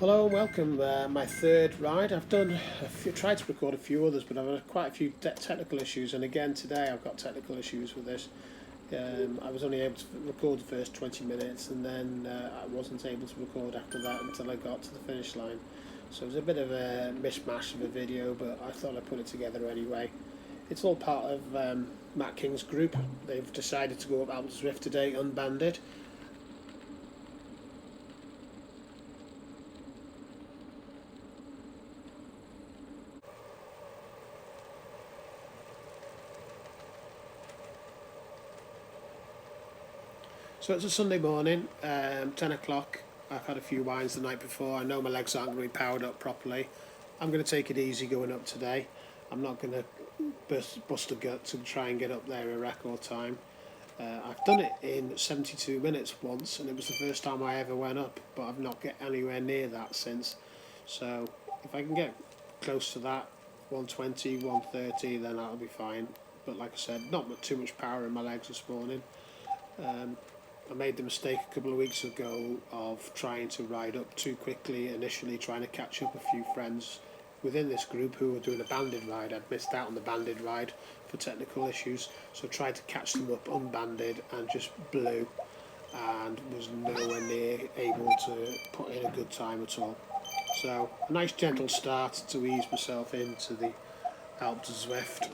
Hello and welcome. My third ride. I've tried to record a few others, but I've had quite a few technical issues. And again today, I've got technical issues with this. I was only able to record the first 20 minutes, and then I wasn't able to record after that until I got to the finish line. So it was a bit of a mishmash of a video, but I thought I'd put it together anyway. It's all part of Matt King's group. They've decided to go up Alpe Du Zwift today, unbanded. So it's a Sunday morning, 10 o'clock. I've had a few wines the night before. I know my legs aren't going to be powered up properly. I'm going to take it easy going up today. I'm not going to bust a gut to try and get up there a record time. I've done it in 72 minutes once, and it was the first time I ever went up, but I've not get anywhere near that since. So if I can get close to that, 120, 130, then that'll be fine. But like I said, not too much power in my legs this morning. I made the mistake a couple of weeks ago of trying to ride up too quickly initially, trying to catch up a few friends within this group who were doing a banded ride. I'd missed out on the banded ride for technical issues, so tried to catch them up unbanded and just blew, and was nowhere near able to put in a good time at all. So a nice gentle start to ease myself into the Alpe Du Zwift.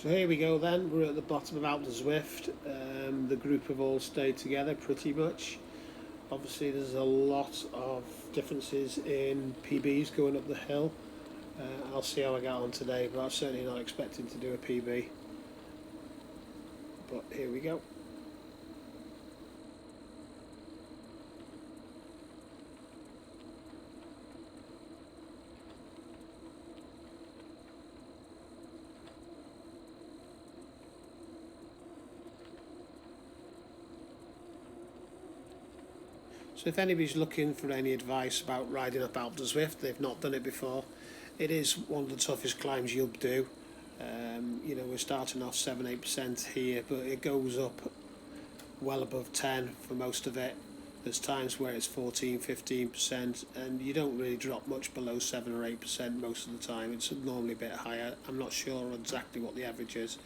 So here we go then, we're at the bottom of Alpe Du Zwift. The group have all stayed together pretty much. Obviously there's a lot of differences in PBs going up the hill. I'll see how I get on today, but I'm certainly not expecting to do a PB. but here we go. So if anybody's looking for any advice about riding up Alpe Du Zwift, they've not done it before, it is one of the toughest climbs you'll do. You know, we're starting off 7-8% here, but it goes up well above 10 for most of it. There's times where it's 14-15%, and you don't really drop much below 7 or 8% most of the time. It's normally a bit higher. I'm not sure exactly what the average is,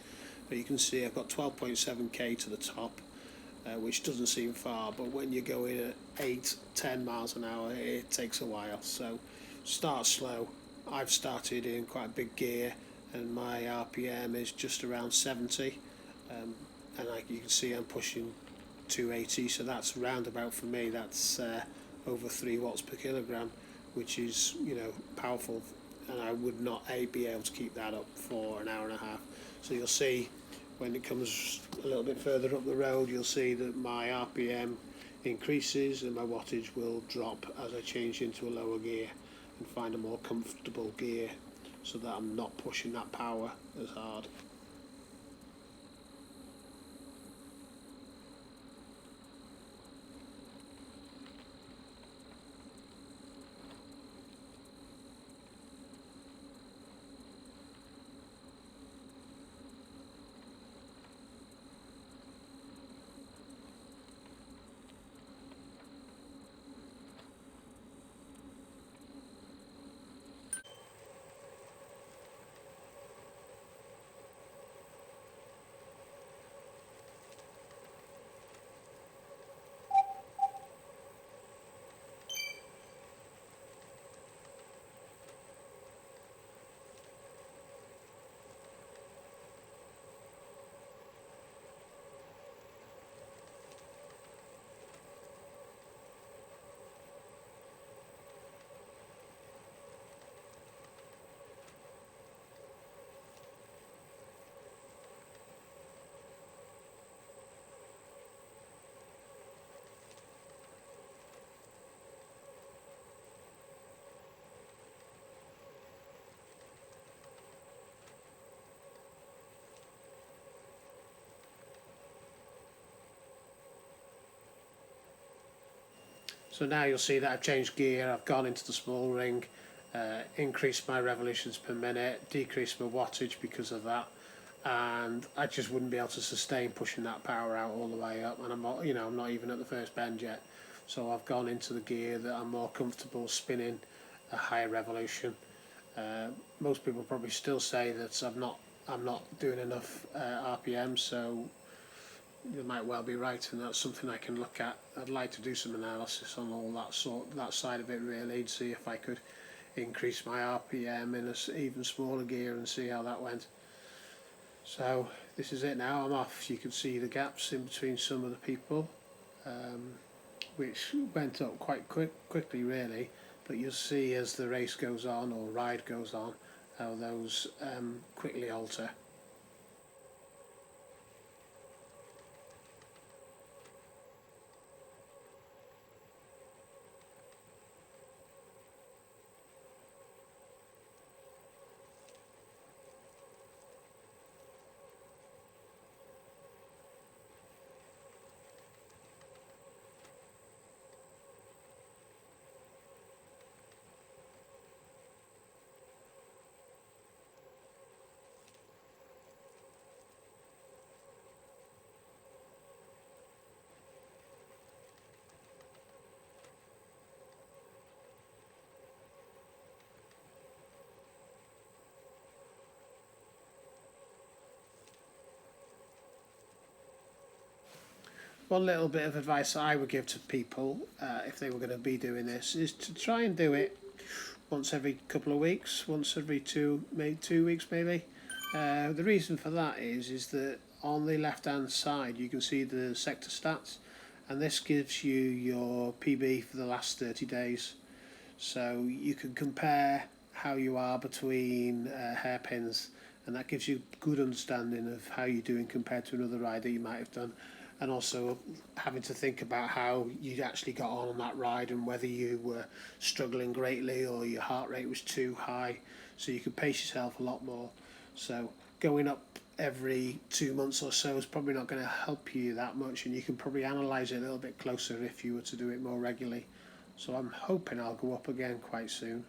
but you can see I've got 12.7k to the top, which doesn't seem far, but when you're going at 8-10 miles an hour, it takes a while. So start slow. I've started in quite a big gear, and my RPM is just around 70, and you can see I'm pushing 280, so that's roundabout for me. That's over 3 watts per kilogram, which is, you know, powerful, and I would not be able to keep that up for an hour and a half. So you'll see when it comes a little bit further up the road, you'll see that my RPM increases and my wattage will drop as I change into a lower gear and find a more comfortable gear, so that I'm not pushing that power as hard. So now you'll see that I've changed gear, I've gone into the small ring, increased my revolutions per minute, decreased my wattage because of that, and I just wouldn't be able to sustain pushing that power out all the way up, and I'm not, you know, I'm not even at the first bend yet. So I've gone into the gear that I'm more comfortable spinning a higher revolution. Most people probably still say that I'm not doing enough RPM, so you might well be right, and that's something I can look at. I'd like to do some analysis on all that side of it, really, to see if I could increase my RPM in a even smaller gear and see how that went. So this is it now. I'm off. You can see the gaps in between some of the people, which went up quite quickly, really. But you'll see as the race goes on, or ride goes on, how those quickly alter. One little bit of advice I would give to people if they were going to be doing this is to try and do it once every couple of weeks, once every 2 weeks maybe. The reason for that is that on the left hand side you can see the sector stats, and this gives you your PB for the last 30 days. So you can compare how you are between hairpins and that gives you good understanding of how you're doing compared to another ride that you might have done, and also having to think about how you actually got on that ride and whether you were struggling greatly or your heart rate was too high, so you could pace yourself a lot more. So going up every 2 months or so is probably not going to help you that much, and you can probably analyse it a little bit closer if you were to do it more regularly. So I'm hoping I'll go up again quite soon.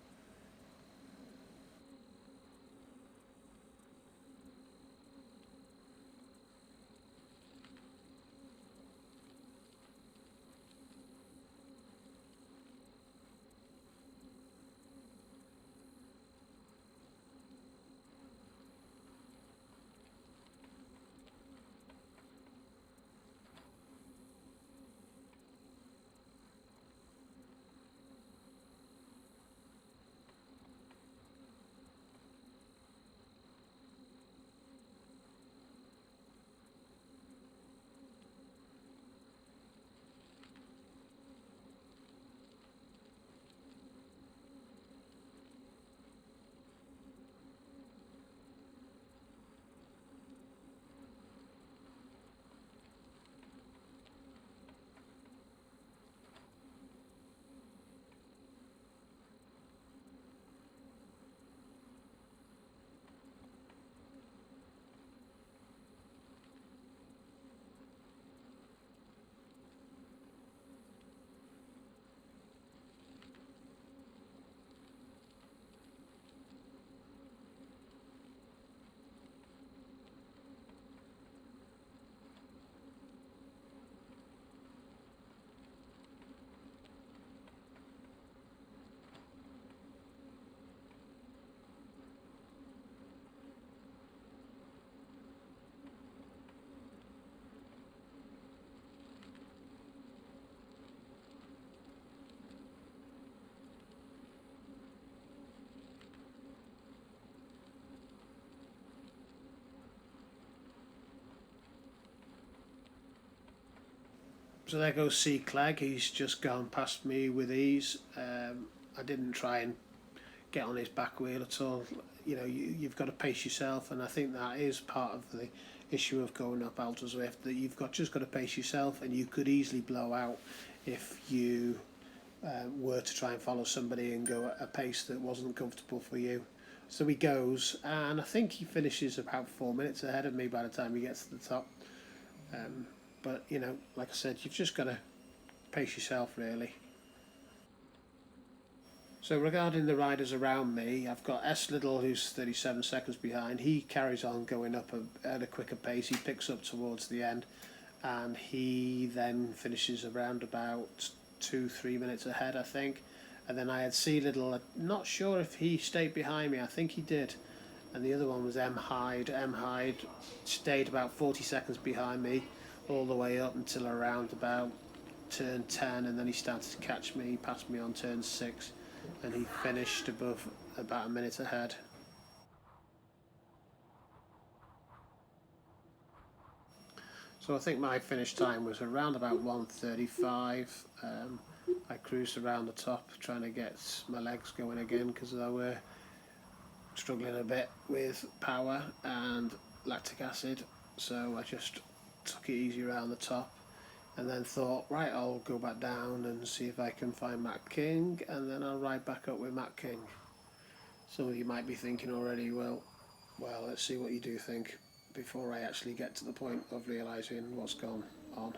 So there goes C. Clegg. He's just gone past me with ease. I didn't try and get on his back wheel at all. You know, you've got to pace yourself, and I think that is part of the issue of going up Alpe Du Zwift, that you've just got to pace yourself, and you could easily blow out if you were to try and follow somebody and go at a pace that wasn't comfortable for you. So he goes, and I think he finishes about 4 minutes ahead of me by the time he gets to the top. Um, but, you know, like I said, you've just got to pace yourself, really. So regarding the riders around me, I've got S. Little, who's 37 seconds behind. He carries on going up at a quicker pace. He picks up towards the end, and he then finishes around about 2-3 minutes ahead, I think. And then I had C. Little. I'm not sure if he stayed behind me. I think he did. And the other one was M. Hyde. M. Hyde stayed about 40 seconds behind me all the way up until around about turn 10, and then he started to catch me. He passed me on turn 6, and he finished above about a minute ahead. So I think my finish time was around about 1:35. I cruised around the top trying to get my legs going again because I were struggling a bit with power and lactic acid. So I just took it easy around the top, and then thought, right, I'll go back down and see if I can find Matt King, and then I'll ride back up with Matt King. Some of you might be thinking already, well, let's see what you do think before I actually get to the point of realising what's gone on.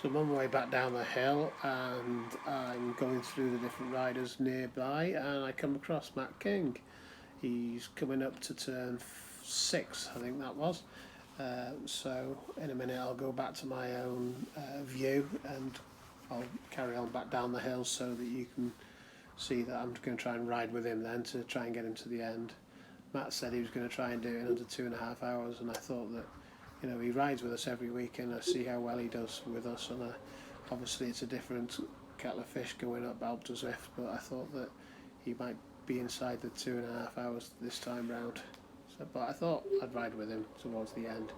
So I'm on my way back down the hill and I'm going through the different riders nearby and I come across Matt King. He's coming up to turn 6, I think that was. So in a minute I'll go back to my own view and I'll carry on back down the hill so that you can see that I'm going to try and ride with him then to try and get him to the end. Matt said he was going to try and do it in under 2.5 hours, and I thought that, he rides with us every week and I see how well he does with us, and obviously it's a different kettle of fish going up Alpe Du Zwift, but I thought that he might be inside the 2.5 hours this time round. So, but I thought I'd ride with him towards the end.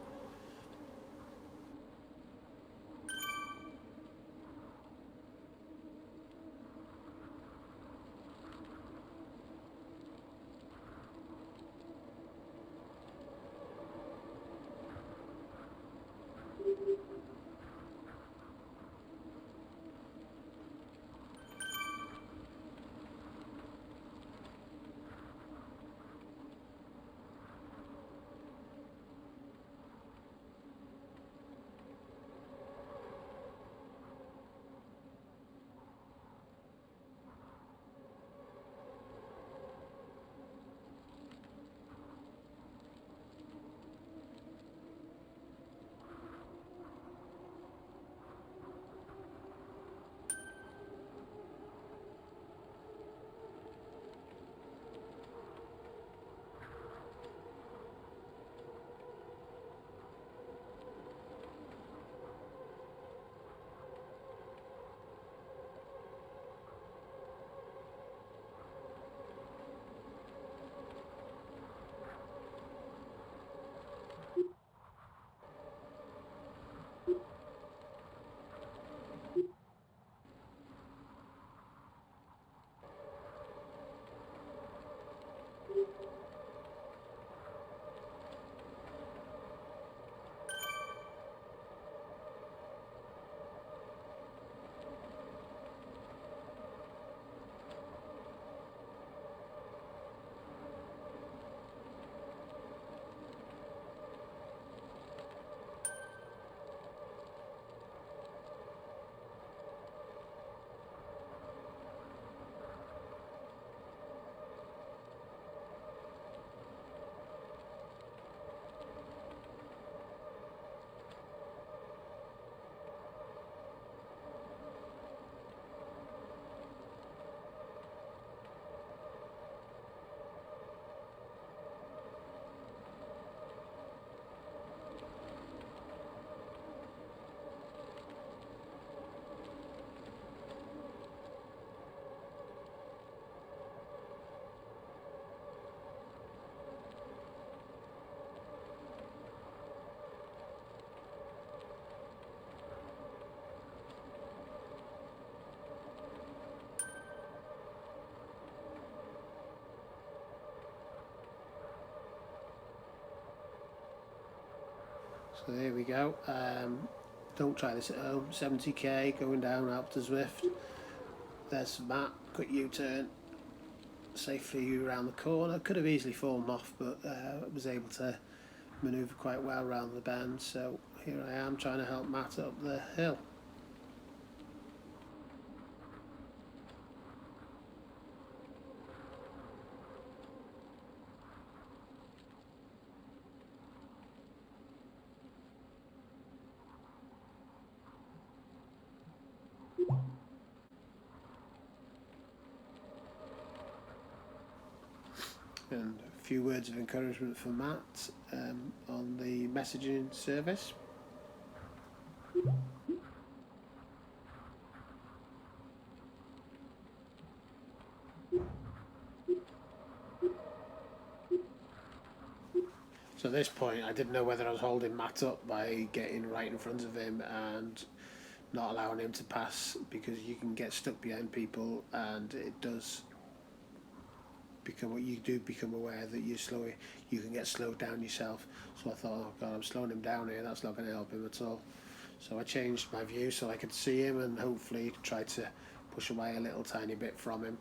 So there we go. Don't try this at home. 70k going down Alpe Du Zwift. There's Matt, quick U-turn, safely around the corner. Could have easily fallen off, but was able to manoeuvre quite well around the bend. So here I am trying to help Matt up the hill. And a few words of encouragement for Matt on the messaging service. So at this point I didn't know whether I was holding Matt up by getting right in front of him and not allowing him to pass, because you can get stuck behind people and it does become what you do become aware that you can get slowed down yourself. So I thought, oh god, I'm slowing him down here, that's not going to help him at all. So I changed my view so I could see him and hopefully try to push away a little tiny bit from him.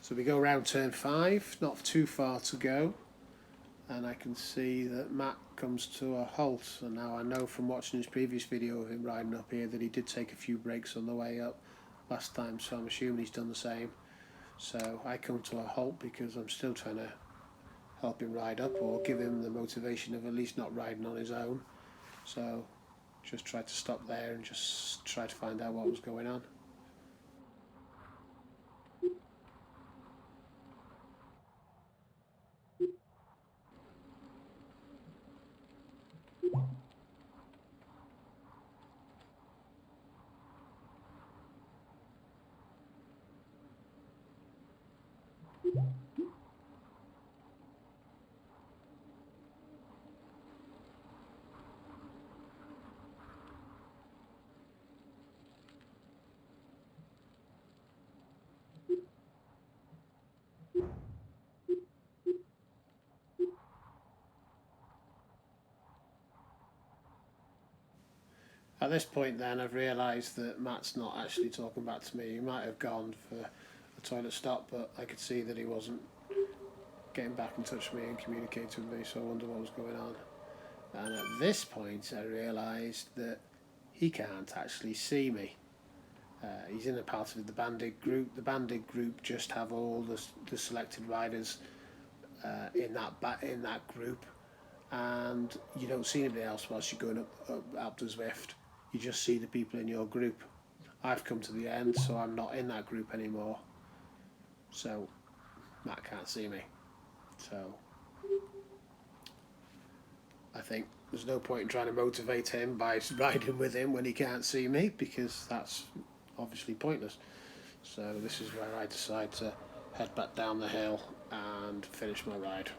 So we go around turn 5, not too far to go, and I can see that Matt comes to a halt. And now I know from watching his previous video of him riding up here that he did take a few breaks on the way up last time, so I'm assuming he's done the same. So I come to a halt because I'm still trying to help him ride up, or give him the motivation of at least not riding on his own. So just tried to stop there and just try to find out what was going on. At this point then I've realised that Matt's not actually talking back to me. He might have gone for a toilet stop, but I could see that he wasn't getting back in touch with me and communicating with me, so I wondered what was going on. And at this point I realised that he can't actually see me. He's in a part of the banded group. The banded group just have all the selected riders in that group, and you don't see anybody else whilst you're going up Alpe Du Zwift. You just see the people in your group. I've come to the end, so I'm not in that group anymore. So Matt can't see me. So I think there's no point in trying to motivate him by riding with him when he can't see me, because that's obviously pointless. So this is where I decide to head back down the hill and finish my ride.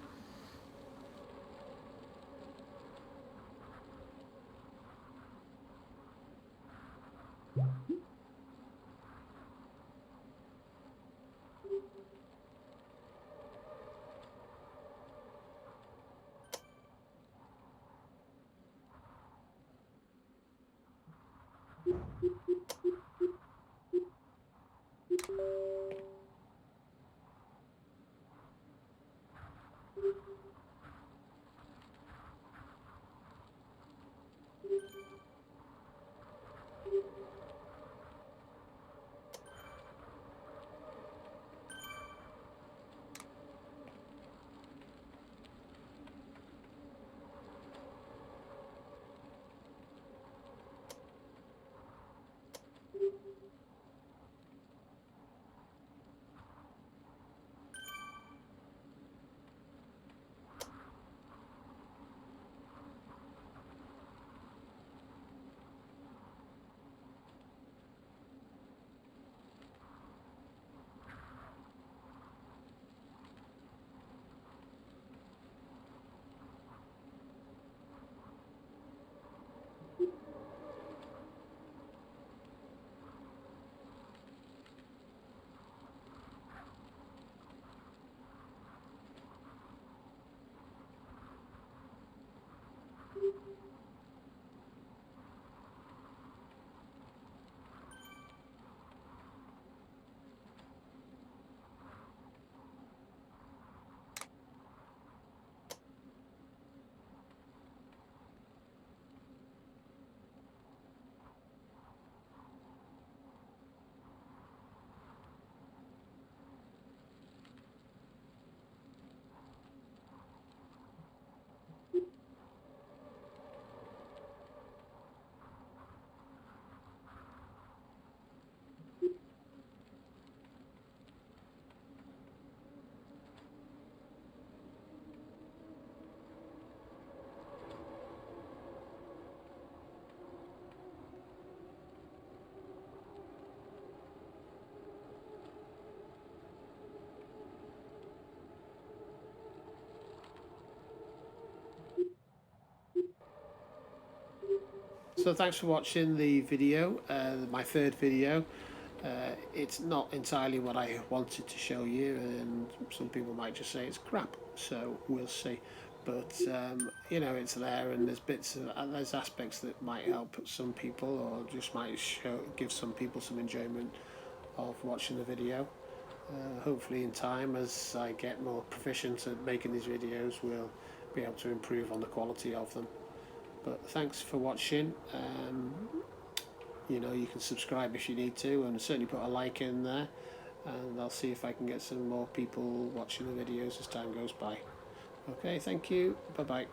So thanks for watching the video, my third video. It's not entirely what I wanted to show you, and some people might just say it's crap, so we'll see. But you know, it's there, and there's aspects that might help some people, or just might give some people some enjoyment of watching the video. Hopefully in time, as I get more proficient at making these videos, we'll be able to improve on the quality of them. But thanks for watching. You know, you can subscribe if you need to, and certainly put a like in there, and I'll see if I can get some more people watching the videos as time goes by. Okay, thank you, bye bye.